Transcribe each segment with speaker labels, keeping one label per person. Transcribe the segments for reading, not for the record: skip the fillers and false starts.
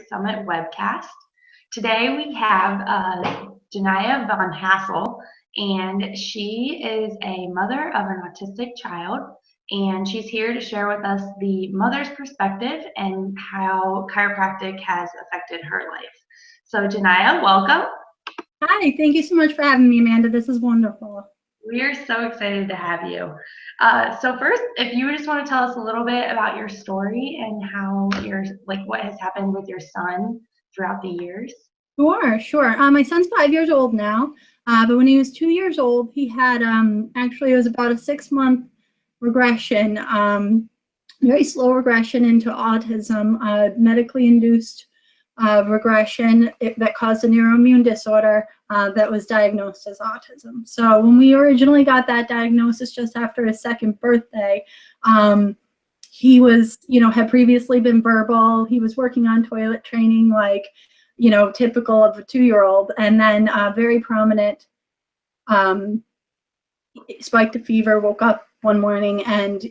Speaker 1: Summit webcast. Today we have Janaiah von Hassel, and she is a mother of an autistic child, and she's here to share with us the mother's perspective and how chiropractic has affected her life. So Janaiah, welcome.
Speaker 2: Hi, thank you so much for having me, Amanda. This is wonderful.
Speaker 1: We are so excited to have you. So first, if you just want to tell us a little bit about your story and how what has happened with your son throughout the years.
Speaker 2: Sure. My son's 5 years old now, but when he was 2 years old, he had actually it was about a 6-month regression, very slow regression into autism, medically induced regression that caused a neuroimmune disorder that was diagnosed as autism. So when we originally got that diagnosis just after his second birthday, he was, had previously been verbal. He was working on toilet training, typical of a 2-year-old, and then very prominent spiked a fever, woke up one morning, and,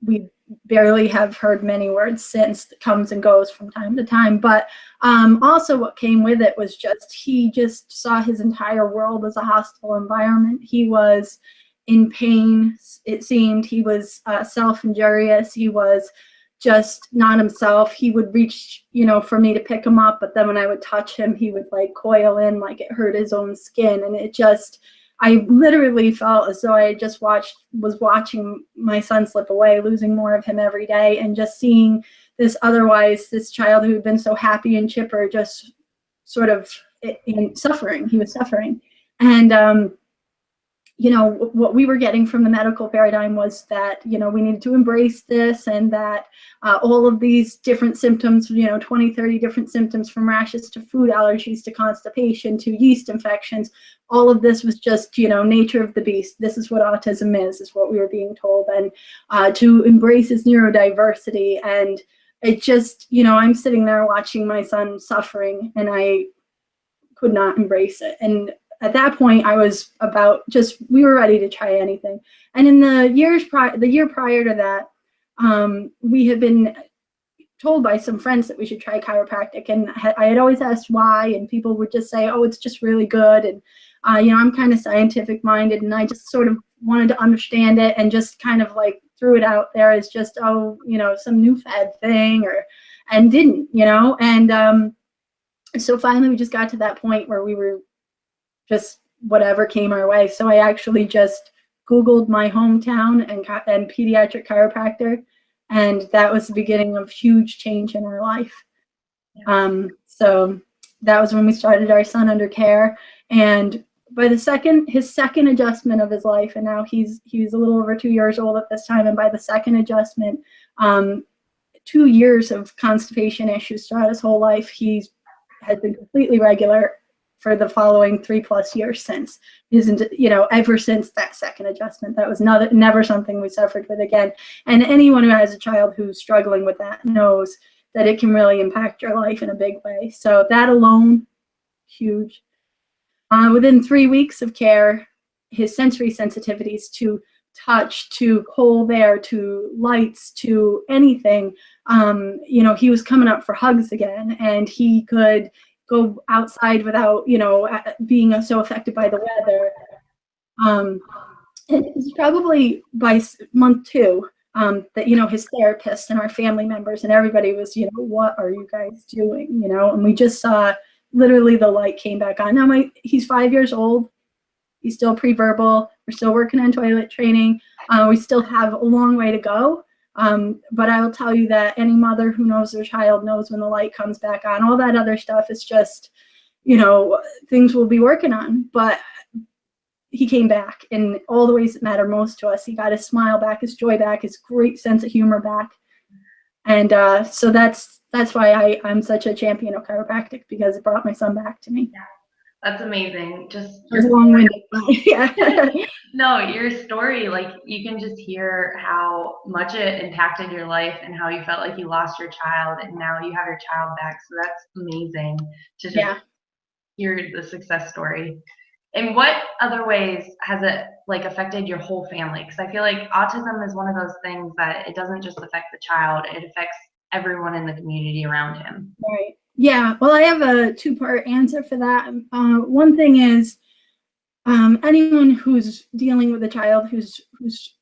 Speaker 2: we barely have heard many words since. It comes and goes from time to time. But also what came with it was he just saw his entire world as a hostile environment. He was in pain, it seemed. He was self-injurious. He was just not himself. He would reach, for me to pick him up, but then when I would touch him, he would coil in like it hurt his own skin. And I literally felt as though I just was watching my son slip away, losing more of him every day, and just seeing this child who had been so happy and chipper just sort of suffering. He was suffering. And, what we were getting from the medical paradigm was that, we needed to embrace this, and that all of these different symptoms, 20, 30 different symptoms, from rashes to food allergies to constipation to yeast infections, all of this was just, nature of the beast. This is what autism is what we were being told. And to embrace his neurodiversity. And it just, I'm sitting there watching my son suffering, and I could not embrace it. And at that point, I was we were ready to try anything. And in the year prior to that, we had been told by some friends that we should try chiropractic. And I had always asked why, and people would just say, oh, it's just really good. And, I'm kind of scientific minded, and I just sort of wanted to understand it, and just kind of threw it out there as just, some new fad thing, and didn't, And so finally we just got to that point where we were just whatever came our way. So I actually just Googled my hometown and pediatric chiropractor, and that was the beginning of huge change in our life. Yeah. So that was when we started our son under care, and by his second adjustment of his life, and now he's a little over 2 years old at this time, and by the second adjustment, 2 years of constipation issues throughout his whole life, he has been completely regular for the following 3+ years since. Ever since that second adjustment. That was never something we suffered with again. And anyone who has a child who's struggling with that knows that it can really impact your life in a big way. So that alone, huge. Within 3 weeks of care, his sensory sensitivities to touch, to cold air, to lights, to anything, he was coming up for hugs again, and he could go outside without, being so affected by the weather. It was probably by month 2 that, his therapist and our family members and everybody was, what are you guys doing? And we just saw literally the light came back on. Now he's 5 years old. He's still pre-verbal. We're still working on toilet training. We still have a long way to go. But I will tell you that any mother who knows their child knows when the light comes back on. All that other stuff is just, things we'll be working on. But he came back in all the ways that matter most to us. He got his smile back, his joy back, his great sense of humor back. And so that's why I'm such a champion of chiropractic, because it brought my son back to me.
Speaker 1: Yeah. That's amazing. Just
Speaker 2: long-winded. Yeah.
Speaker 1: No, your story, you can just hear how much it impacted your life and how you felt like you lost your child, and now you have your child back. So that's amazing to just hear the success story. In what other ways has it affected your whole family? Because I feel like autism is one of those things that it doesn't just affect the child, it affects everyone in the community around him.
Speaker 2: Right. Yeah, well, I have a two-part answer for that. One thing is, anyone who's dealing with a child who's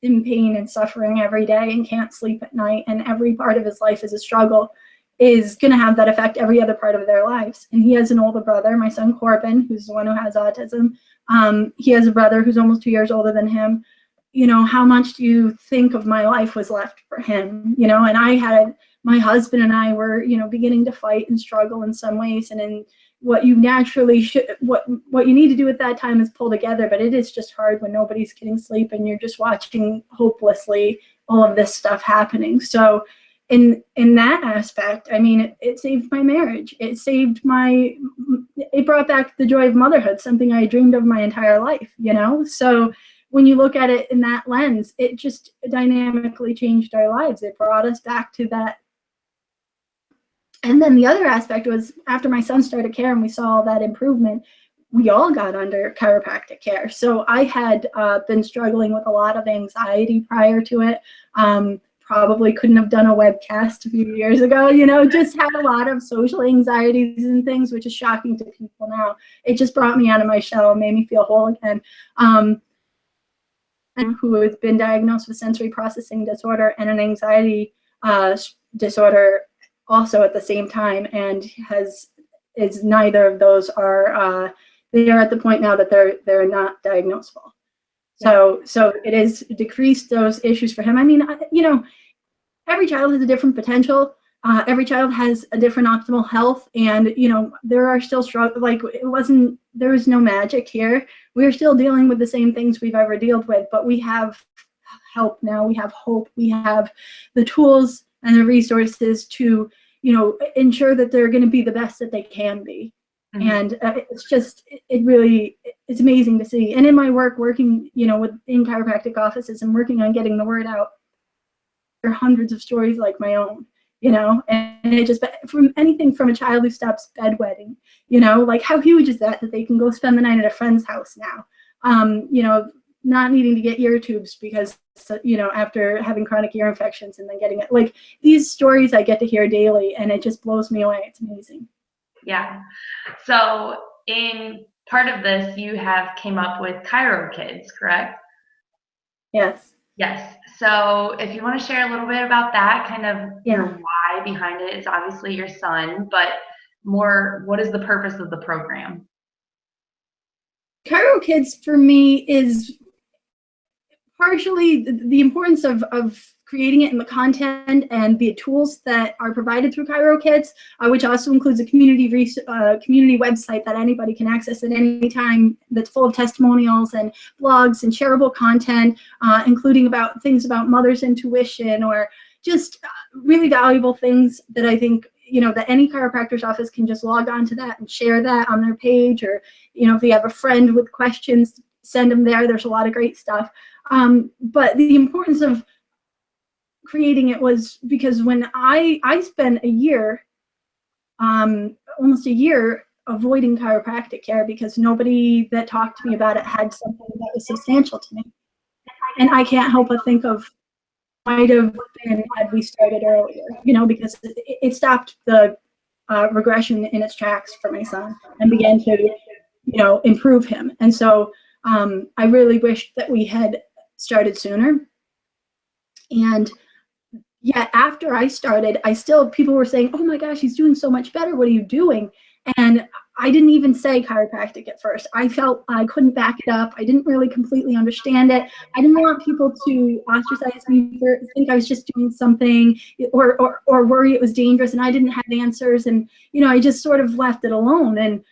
Speaker 2: in pain and suffering every day and can't sleep at night, and every part of his life is a struggle, is going to have that affect every other part of their lives. And he has an older brother, my son Corbin, who's the one who has autism. He has a brother who's almost 2 years older than him. You know, how much do you think of my life was left for him? You know, and I had, my husband and I were, you know, beginning to fight and struggle in some ways. And in what you naturally should, what you need to do at that time is pull together. But it is just hard when nobody's getting sleep and you're just watching hopelessly all of this stuff happening. So in that aspect, I mean, it saved my marriage. It brought back the joy of motherhood, something I dreamed of my entire life, you know? So when you look at it in that lens, it just dynamically changed our lives. It brought us back to that. And then the other aspect was, after my son started care and we saw all that improvement, we all got under chiropractic care. So I had been struggling with a lot of anxiety prior to it. Probably couldn't have done a webcast a few years ago, you know, just had a lot of social anxieties and things, which is shocking to people now. It just brought me out of my shell and made me feel whole again. Who has been diagnosed with sensory processing disorder and an anxiety disorder also at the same time, and is neither of those are, they are at the point now that they're not diagnosable. So it has decreased those issues for him. I mean, you know, every child has a different potential. Every child has a different optimal health, and you know, there are still struggles. Like, there was no magic here. We're still dealing with the same things we've ever dealt with, but we have help now. We have hope. We have the tools and the resources to, you know, ensure that they're going to be the best that they can be. Mm-hmm. And it's amazing to see. And in my working, you know, in chiropractic offices and working on getting the word out, there are hundreds of stories like my own, you know, and it just, from anything from a child who stops bedwetting, you know, like how huge is that they can go spend the night at a friend's house now, you know, not needing to get ear tubes because, you know, after having chronic ear infections and then getting it, like these stories I get to hear daily, and it just blows me away. It's amazing.
Speaker 1: Yeah. So in part of this, you have came up with Chiro Kids, correct?
Speaker 2: Yes.
Speaker 1: Yes. So if you want to share a little bit about that, kind of the why behind it. It's obviously your son, but more, what is the purpose of the program?
Speaker 2: Chiro Kids for me is partially the importance of creating it in the content and the tools that are provided through Chiro Kids, which also includes a community website that anybody can access at any time, that's full of testimonials and blogs and shareable content, including things about mother's intuition, or just really valuable things that I think, you know, that any chiropractor's office can just log on to that and share that on their page, or, you know, if you have a friend with questions, send them there. There's a lot of great stuff. But the importance of creating it was because when I spent a year, almost a year, avoiding chiropractic care because nobody that talked to me about it had something that was substantial to me. And I can't help but think of might have been had we started earlier, you know, because it stopped the regression in its tracks for my son and began to, you know, improve him. And so I really wished that we had started sooner. And yeah, after I started, people were saying, oh my gosh, he's doing so much better. What are you doing? And I didn't even say chiropractic at first. I felt I couldn't back it up. I didn't really completely understand it. I didn't want people to ostracize me for think I was just doing something or worry it was dangerous and I didn't have answers. And, you know, I just sort of left it alone. And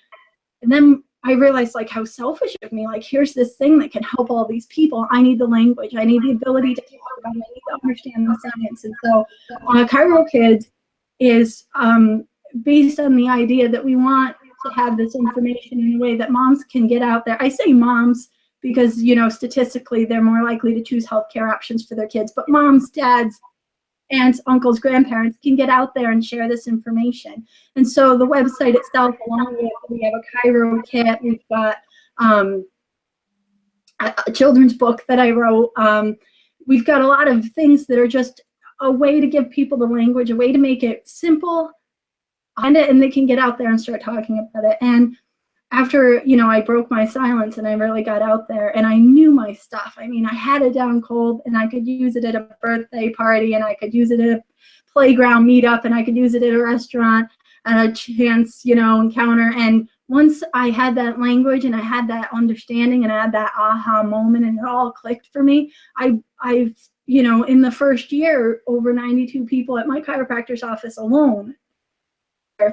Speaker 2: then I realized like how selfish of me, like here's this thing that can help all these people. I need the language. I need the ability to talk about it. I need to understand the science. And so Chiro Kids is based on the idea that we want to have this information in a way that moms can get out there. I say moms because, you know, statistically they're more likely to choose healthcare options for their kids, but moms, dads, aunts, uncles, grandparents can get out there and share this information. And so the website itself, along with, we have a Chiro kit, we've got a children's book that I wrote. We've got a lot of things that are just a way to give people the language, a way to make it simple, and they can get out there and start talking about it. And after, I broke my silence and I really got out there and I knew my stuff. I mean, I had it down cold and I could use it at a birthday party and I could use it at a playground meetup and I could use it at a restaurant at a chance, encounter. And once I had that language and I had that understanding and I had that aha moment and it all clicked for me, I've in the first year, over 92 people at my chiropractor's office alone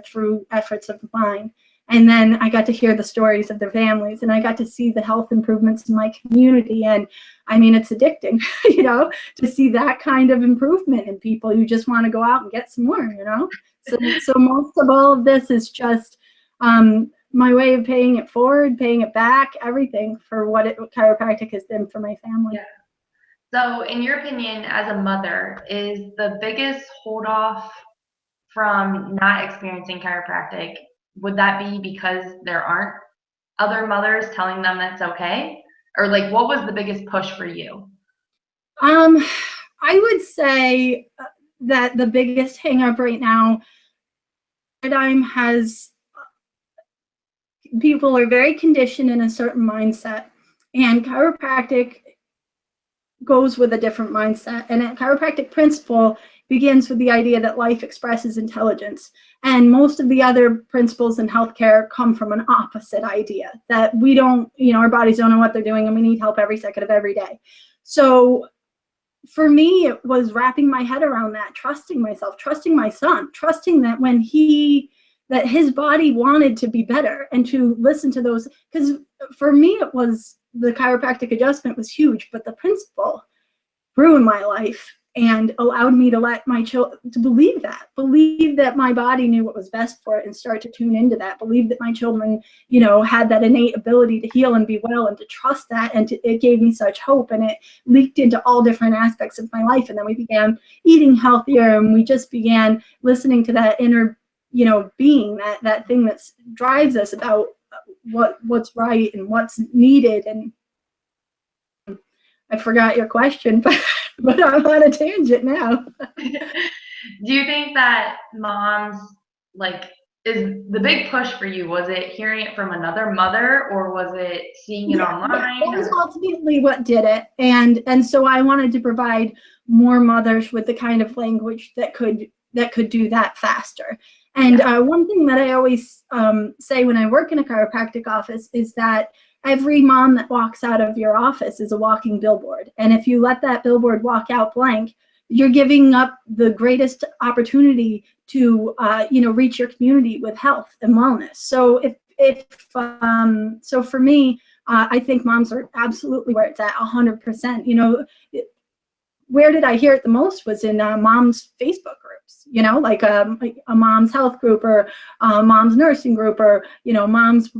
Speaker 2: through efforts of mine. And then I got to hear the stories of their families and I got to see the health improvements in my community. And I mean, it's addicting, to see that kind of improvement in people. You just want to go out and get some more, So most of all of this is just my way of paying it forward, paying it back, everything for what chiropractic has been for my family.
Speaker 1: Yeah. So in your opinion, as a mother, is the biggest hold off from not experiencing chiropractic, would that be because there aren't other mothers telling them that's okay? Or like, what was the biggest push for you?
Speaker 2: I would say that the biggest hang up right now, paradigm has, people are very conditioned in a certain mindset, and chiropractic goes with a different mindset. And a chiropractic principle begins with the idea that life expresses intelligence. And most of the other principles in healthcare come from an opposite idea, that we don't, our bodies don't know what they're doing and we need help every second of every day. So for me, it was wrapping my head around that, trusting myself, trusting my son, trusting that that his body wanted to be better and to listen to those. Because for me, it was the chiropractic adjustment was huge, but the principle grew in my life and allowed me to let my children to believe that my body knew what was best for it and start to tune into that, believe that my children, had that innate ability to heal and be well and to trust that. And it gave me such hope, and it leaked into all different aspects of my life. And then we began eating healthier and we just began listening to that inner, being, that thing that drives us about what's right and what's needed. And I forgot your question, but I'm on a tangent now.
Speaker 1: Do you think that moms, is the big push for you, was it hearing it from another mother or was it seeing it online?
Speaker 2: Yeah, that was ultimately what did it. And so I wanted to provide more mothers with the kind of language that could do that faster. And one thing that I always say when I work in a chiropractic office is that every mom that walks out of your office is a walking billboard. And if you let that billboard walk out blank, you're giving up the greatest opportunity to, reach your community with health and wellness. So so for me, I think moms are absolutely where it's at 100%. Where did I hear it the most was in moms' Facebook groups, like a mom's health group or mom's nursing group or, mom's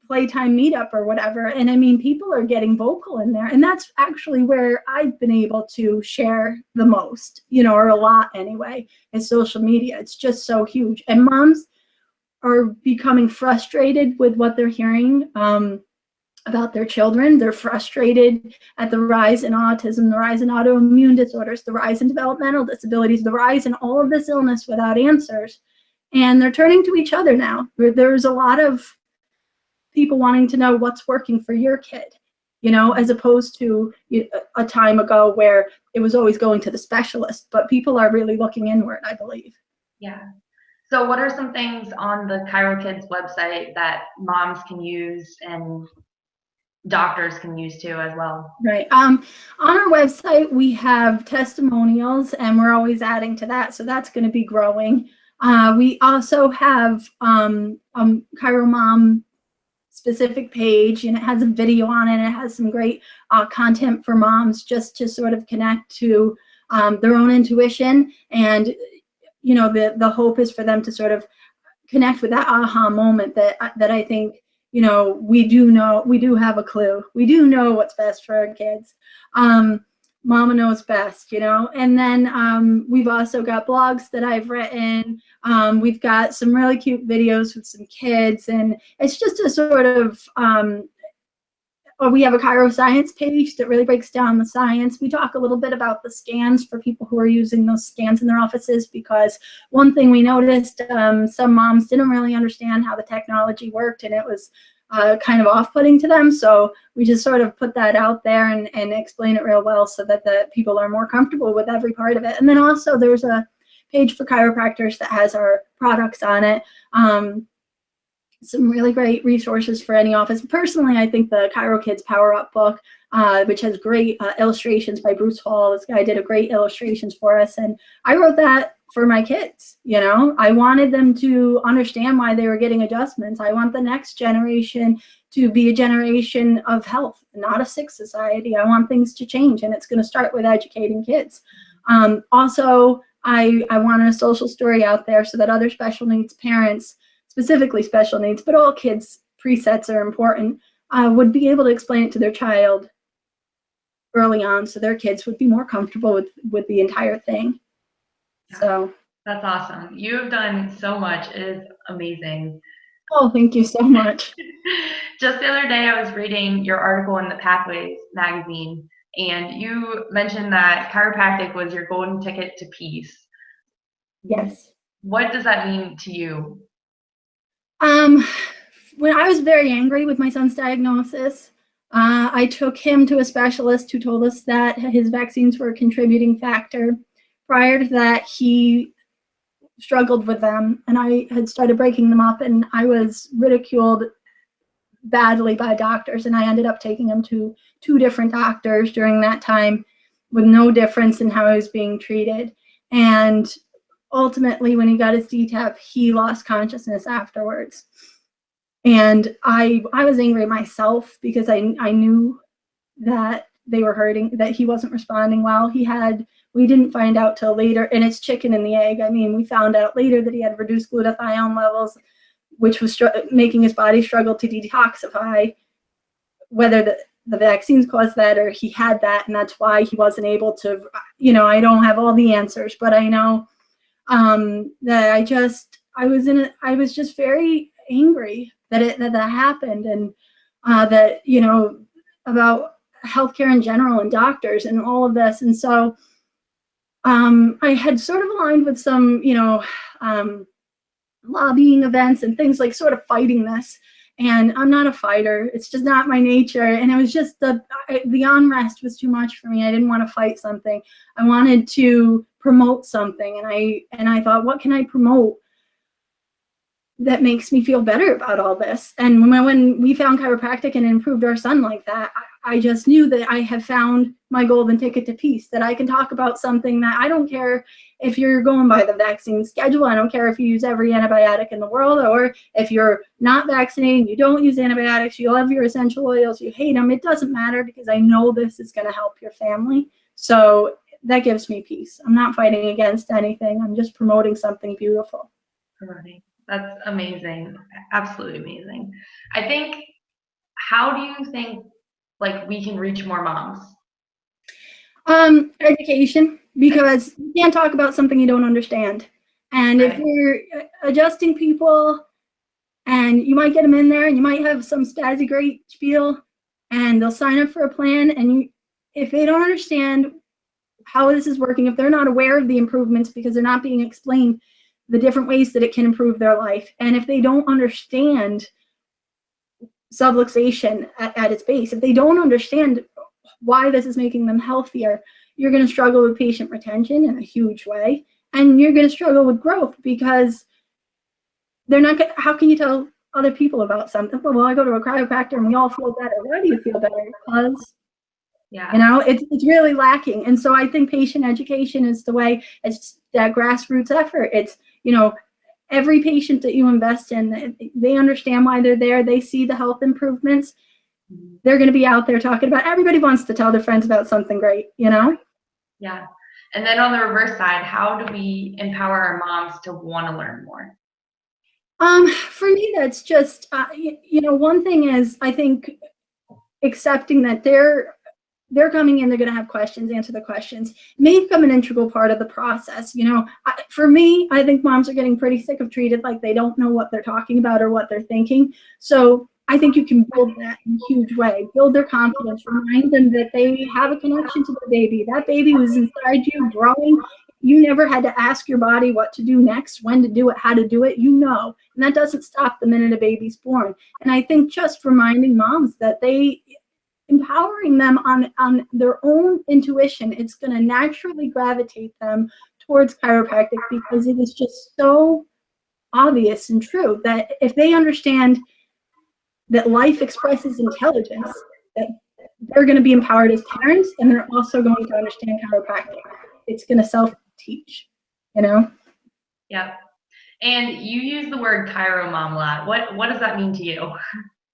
Speaker 2: playtime meetup or whatever. And I mean, people are getting vocal in there. And that's actually where I've been able to share the most, or a lot anyway, is social media. It's just so huge. And moms are becoming frustrated with what they're hearing about their children. They're frustrated at the rise in autism, the rise in autoimmune disorders, the rise in developmental disabilities, the rise in all of this illness without answers. And they're turning to each other now. There's a lot of people wanting to know what's working for your kid, as opposed to a time ago where it was always going to the specialist, but people are really looking inward, I believe.
Speaker 1: Yeah. So what are some things on the ChiroKids website that moms can use and doctors can use too as well?
Speaker 2: Right. On our website, we have testimonials and we're always adding to that. So that's going to be growing. We also have Chiro Mom specific page, and it has a video on it. It has some great content for moms just to sort of connect to their own intuition. And, the hope is for them to sort of connect with that aha moment that I think, we do have a clue. We do know what's best for our kids. Mama knows best, and then we've also got blogs that I've written. We've got some really cute videos with some kids, and it's just a sort of we have a chiro science page that really breaks down the science. We talk a little bit about the scans for people who are using those scans in their offices, because one thing we noticed, some moms didn't really understand how the technology worked, and it was kind of off-putting to them. So we just sort of put that out there and explain it real well so that the people are more comfortable with every part of it. And then also there's a page for chiropractors that has our products on it. Some really great resources for any office. Personally, I think the Chiro Kids Power Up book, which has great illustrations by Bruce Hall. This guy did a great illustrations for us. And I wrote that for my kids. You know, I wanted them to understand why they were getting adjustments. I want the next generation to be a generation of health, not a sick society. I want things to change, and it's going to start with educating kids. Also, I wanted a social story out there so that other special needs parents, specifically special needs, but all kids' presets are important, would be able to explain it to their child early on, so their kids would be more comfortable with the entire thing. Yeah. So
Speaker 1: that's awesome. You have done so much. It is amazing.
Speaker 2: Oh, thank you so much.
Speaker 1: Just the other day, I was reading your article in the Pathways magazine, and you mentioned that chiropractic was your golden ticket to peace.
Speaker 2: Yes.
Speaker 1: What does that mean to you?
Speaker 2: When I was very angry with my son's diagnosis, I took him to a specialist who told us that his vaccines were a contributing factor. Prior to that, he struggled with them, and I had started breaking them up, and I was ridiculed badly by doctors, and I ended up taking him to 2 different doctors during that time with no difference in how he was being treated. And ultimately, when he got his DTaP, he lost consciousness afterwards. And I was angry at myself because I knew that they were hurting, that he wasn't responding well. We didn't find out till later, and it's chicken and the egg. I mean, we found out later that he had reduced glutathione levels, which was making his body struggle to detoxify. Whether the vaccines caused that or he had that, and that's why he wasn't able to, you know, I don't have all the answers, but I know that I was just very angry that happened, and that, you know, about healthcare in general and doctors and all of this. And so I had sort of aligned with some, you know, lobbying events and things, like sort of fighting this. And I'm not a fighter. It's just not my nature. And it was just the unrest was too much for me. I didn't want to fight something. I wanted to promote something. And I thought, what can I promote that makes me feel better about all this? And when we found chiropractic and improved our son like that, I just knew that I have found my golden ticket to peace, that I can talk about something that I don't care if you're going by the vaccine schedule. I don't care if you use every antibiotic in the world, or if you're not vaccinated, you don't use antibiotics, you love your essential oils, you hate them. It doesn't matter, because I know this is going to help your family. So that gives me peace. I'm not fighting against anything. I'm just promoting something beautiful.
Speaker 1: Right. That's amazing. Absolutely amazing. I think, how do you think, like, we can reach more moms?
Speaker 2: Education, because you can't talk about something you don't understand. And if you're adjusting people, and you might get them in there, and you might have some spazzy great spiel, and they'll sign up for a plan, and if they don't understand how this is working, if they're not aware of the improvements because they're not being explained the different ways that it can improve their life, and if they don't understand subluxation at its base, if they don't understand why this is making them healthier, you're going to struggle with patient retention in a huge way, and you're going to struggle with growth, because they're not going. How can you tell other people about something? Well, I go to a chiropractor and we all feel better. Why do you feel better? Because, you know, it's really lacking. And so I think patient education is the way. It's that grassroots effort. It's, you know, every patient that you invest in, they understand why they're there. They see the health improvements. They're going to be out there talking about. Everybody wants to tell their friends about something great, you know?
Speaker 1: Yeah. And then on the reverse side, how do we empower our moms to want to learn more?
Speaker 2: For me, that's just, you know, one thing is, I think, accepting that they're coming in, they're going to have questions, answer the questions, may become an integral part of the process. You know, for me, I think moms are getting pretty sick of treated like they don't know what they're talking about or what they're thinking. So I think you can build that in a huge way. Build their confidence. Remind them that they have a connection to the baby. That baby was inside you, growing. You never had to ask your body what to do next, when to do it, how to do it. You know, and that doesn't stop the minute a baby's born. And I think just reminding moms that empowering them on their own intuition, it's going to naturally gravitate them towards chiropractic, because it is just so obvious and true that if they understand that life expresses intelligence, that they're going to be empowered as parents, and they're also going to understand chiropractic. It's going to self-teach, you know?
Speaker 1: Yeah. And you use the word chiro mom a lot. What does that mean to you?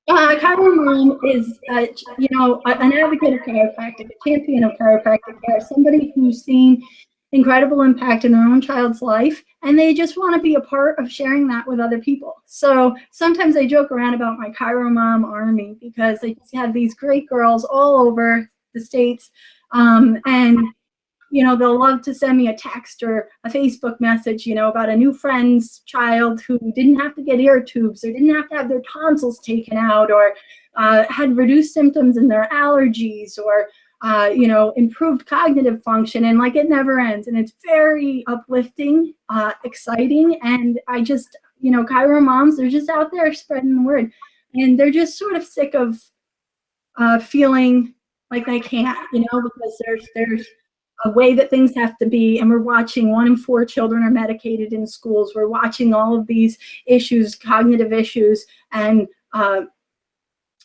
Speaker 2: Chiro mom is, you know, an advocate of chiropractic, a champion of chiropractic care, somebody who's seen incredible impact in their own child's life, and they just want to be a part of sharing that with other people. So sometimes I joke around about my chiro mom army, because I just have these great girls all over the States, and you know, they'll love to send me a text or a Facebook message, you know, about a new friend's child who didn't have to get ear tubes, or didn't have to have their tonsils taken out, or had reduced symptoms in their allergies, or you know, improved cognitive function, and like it never ends. And it's very uplifting, exciting. And I just, you know, chiro moms, they're just out there spreading the word, and they're just sort of sick of feeling like they can't, you know, because there's a way that things have to be, and we're watching 1 in 4 children are medicated in schools. We're watching all of these issues, cognitive issues, and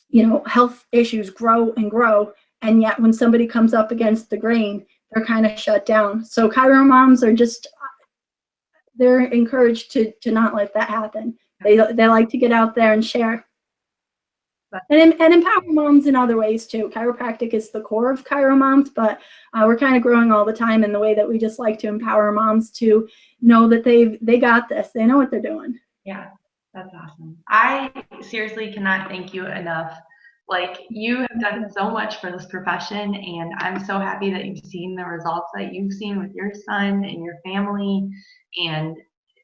Speaker 2: you know, health issues grow and grow. And yet when somebody comes up against the grain, they're kind of shut down. So chiro moms are just, they're encouraged to not let that happen. They like to get out there and share. And empower moms in other ways too. Chiropractic is the core of chiro moms, but we're kind of growing all the time in the way that we just like to empower moms to know that they got this. They know what they're doing.
Speaker 1: Yeah, that's awesome. I seriously cannot thank you enough. Like, you have done so much for this profession, and I'm so happy that you've seen the results that you've seen with your son and your family. And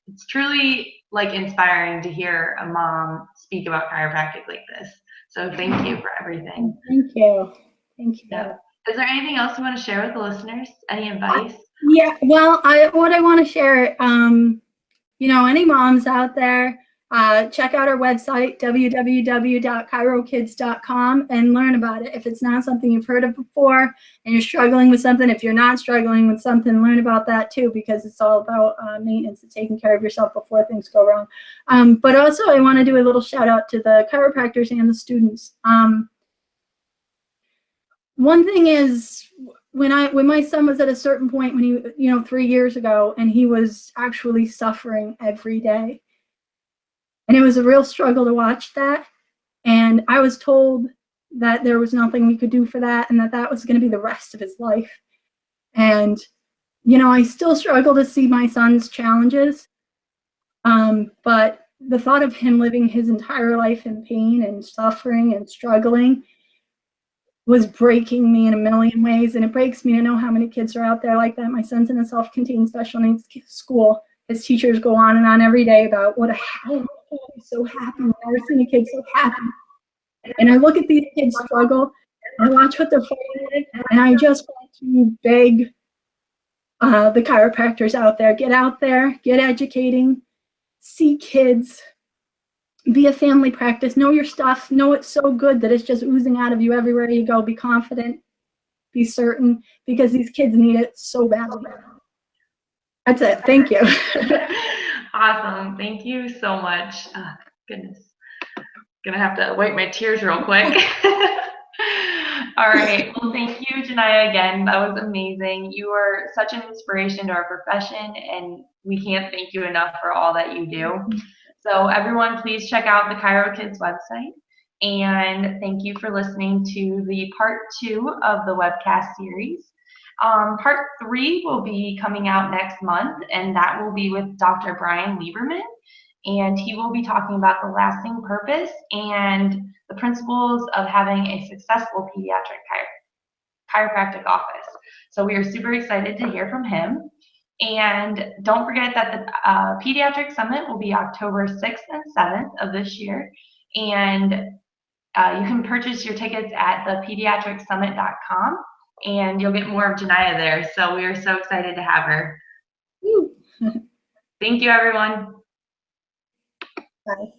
Speaker 1: it's truly like inspiring to hear a mom speak about chiropractic like this. So thank you for everything.
Speaker 2: Thank you. Thank you.
Speaker 1: Yeah. Is there anything else you want to share with the listeners? Any advice?
Speaker 2: Yeah, well, what I want to share, you know, any moms out there, check out our website, www.chirokids.com, and learn about it. If it's not something you've heard of before and you're struggling with something, if you're not struggling with something, learn about that too, because it's all about maintenance and taking care of yourself before things go wrong. But also I want to do a little shout out to the chiropractors and the students. One thing is, when my son was at a certain point, when he, you know, 3 years ago, and he was actually suffering every day, and it was a real struggle to watch that. And I was told that there was nothing we could do for that, and that was going to be the rest of his life. And, you know, I still struggle to see my son's challenges. But the thought of him living his entire life in pain and suffering and struggling was breaking me in a million ways. And it breaks me to know how many kids are out there like that. My son's in a self-contained special needs school. His teachers go on and on every day about what I'm so happy. I've never seen a kid so happy. And I look at these kids struggle, and I watch what they're fighting with, and I just want to beg the chiropractors out there, get educating, see kids, be a family practice, know your stuff, know it's so good that it's just oozing out of you everywhere you go. Be confident, be certain, because these kids need it so badly. That's it. Thank you.
Speaker 1: Awesome. Thank you so much. Goodness. Gonna have to wipe my tears real quick. All right. Well, thank you, Janaiah, again. That was amazing. You are such an inspiration to our profession, and we can't thank you enough for all that you do. So everyone, please check out the Chiro Kids website. And thank you for listening to the part 2 of the webcast series. Part 3 will be coming out next month, and that will be with Dr. Brian Lieberman. And he will be talking about the lasting purpose and the principles of having a successful pediatric chiropractic office. So we are super excited to hear from him. And don't forget that the Pediatric Summit will be October 6th and 7th of this year. And you can purchase your tickets at thepediatricsummit.com, and you'll get more of Janaiah there. So we are so excited to have her. Thank you, everyone.
Speaker 2: Bye.